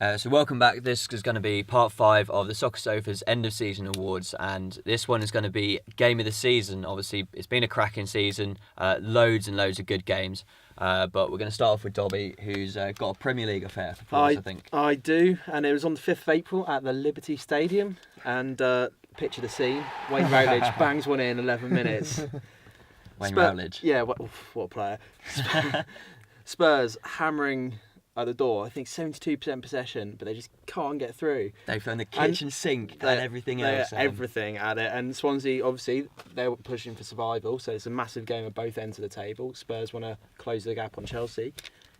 So welcome back. This is going to be part 5 of the Soccer Sofa's end of season awards, and this one is going to be game of the season. Obviously, it's been a cracking season, loads and loads of good games. But we're going to start off with Dobby, who's got a Premier League affair for applause, I think. I do, and it was on the 5th of April at the Liberty Stadium, and picture the scene. Wayne Routledge bangs one in 11 minutes. Wayne Routledge. Yeah, what a player. Spurs hammering at the door. I think 72% possession, but they just can't get through. They've thrown the kitchen sink and everything else. Everything at it. And Swansea, obviously, they were pushing for survival, so it's a massive game at both ends of the table. Spurs want to close the gap on Chelsea.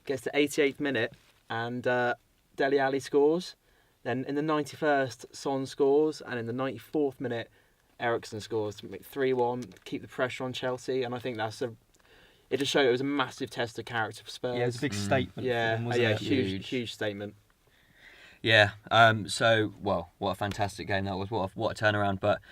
Gets to 88th minute, and Dele Alli scores. Then in the 91st, Son scores, and in the 94th minute, Eriksen scores to make 3-1, keep the pressure on Chelsea. And I think it just showed it was a massive test of character for Spurs. Yeah, it was a big statement. Yeah, for them, wasn't it? huge statement. Yeah. So, what a fantastic game that was. What a turnaround. But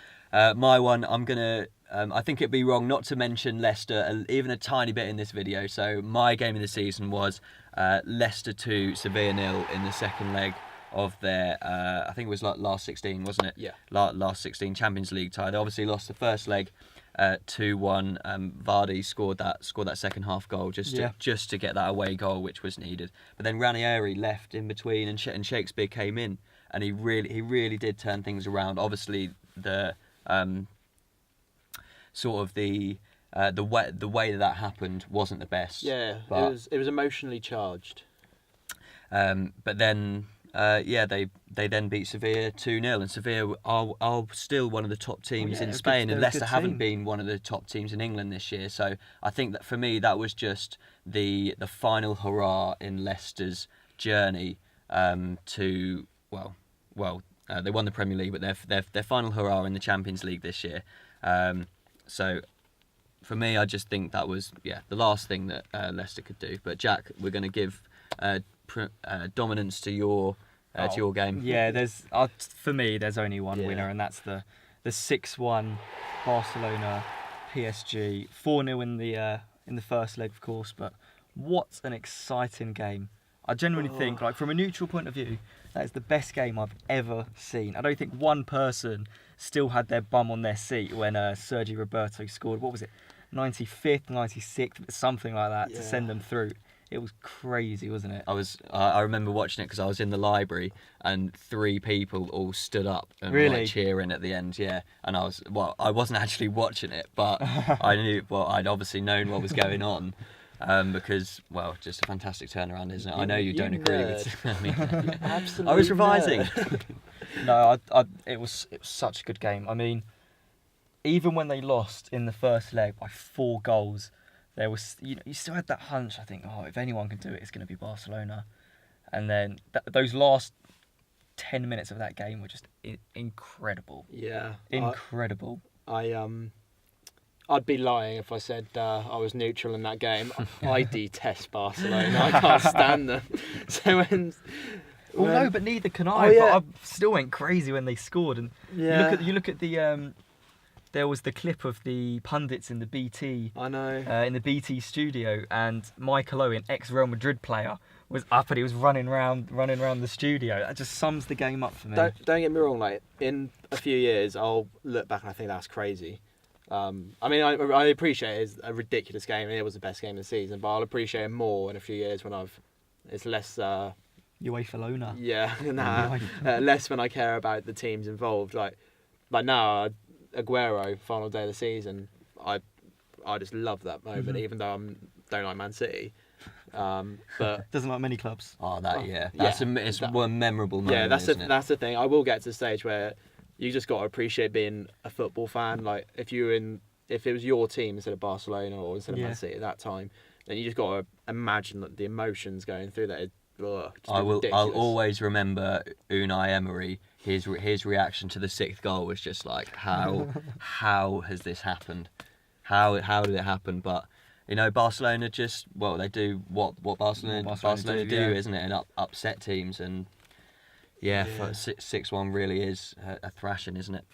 my one, I'm gonna. I think it'd be wrong not to mention Leicester even a tiny bit in this video. So my game of the season was Leicester 2, Sevilla 0 in the second leg of their. I think it was like last 16, wasn't it? Yeah. Last 16 Champions League tie. They obviously lost the first leg. 2-1. Vardy scored that second half goal just to get that away goal, which was needed. But then Ranieri left in between, and Shakespeare came in, and he really did turn things around. Obviously, the sort of the way that happened wasn't the best. Yeah, but, it was emotionally charged. But then. They then beat Sevilla 2-0, and Sevilla are still one of the top teams in Spain, and Leicester haven't been one of the top teams in England this year. So I think that for me that was just the final hurrah in Leicester's journey to they won the Premier League, but their final hurrah in the Champions League this year. So for me, I just think that was the last thing that Leicester could do. But Jack, we're going to give dominance to your game. Yeah, for me there's only one winner, and that's the 6-1 Barcelona PSG. 4-0 in the first leg, of course, but what an exciting game. I genuinely think, like, from a neutral point of view, that is the best game I've ever seen. I don't think one person still had their bum on their seat when Sergi Roberto scored. What was it, 95th, 96th, something like that, to send them through. It was crazy, wasn't it? I remember watching it because I was in the library, and 3 people all stood up and were like cheering at the end. Yeah, and I wasn't actually watching it, but I knew. Well, I'd obviously known what was going on, because just a fantastic turnaround, isn't it? I know you don't agree with. I mean, Absolutely. I was revising. No, it was such a good game. I mean, even when they lost in the first leg by 4 goals. There was, you still had that hunch. I think, if anyone can do it, it's going to be Barcelona. And then those last 10 minutes of that game were just incredible. Yeah, incredible. I'd be lying if I said I was neutral in that game. I detest Barcelona. I can't stand them. So no, but neither can I. But I still went crazy when they scored. And you look at the. There was the clip of the pundits in the BT. I know. In the BT studio, and Michael Owen, ex-Real Madrid player, was up and he was running around the studio. That just sums the game up for me. Don't get me wrong. Like, in a few years, I'll look back and I think that's crazy. I mean, I appreciate it's a ridiculous game, and it was the best game of the season. But I'll appreciate it more in a few years when it's less. UEFA Lona. Yeah, less when I care about the teams involved. Like now. Aguero, final day of the season, I just love that moment, even though I don't like Man City. But doesn't like many clubs. It's one memorable moment. Yeah, that's the thing. I will get to the stage where you just got to appreciate being a football fan. Like, if it was your team instead of Barcelona or instead of Man City at that time, then you just got to imagine the emotions going through that. I'll always remember Unai Emery. His reaction to the 6th goal was just like, how has this happened? How did it happen? But Barcelona just they do what Barcelona do, isn't it? And upset teams, and 6-1 really is a thrashing, isn't it?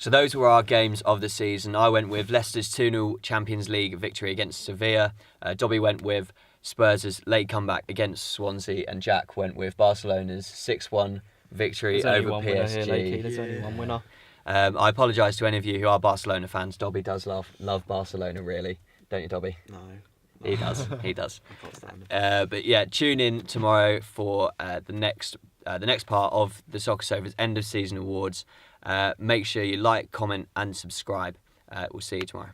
So those were our games of the season. I went with Leicester's 2-0 Champions League victory against Sevilla. Dobby went with Spurs' late comeback against Swansea, and Jack went with Barcelona's 6-1 victory over PSG. There's only one winner. I apologise to any of you who are Barcelona fans. Dobby does love Barcelona, really. Don't you, Dobby? No. He does. He does. I can't stand him. But yeah, tune in tomorrow for the next part of the Soccer Sofas end of season awards. Make sure you like, comment, and subscribe. We'll see you tomorrow.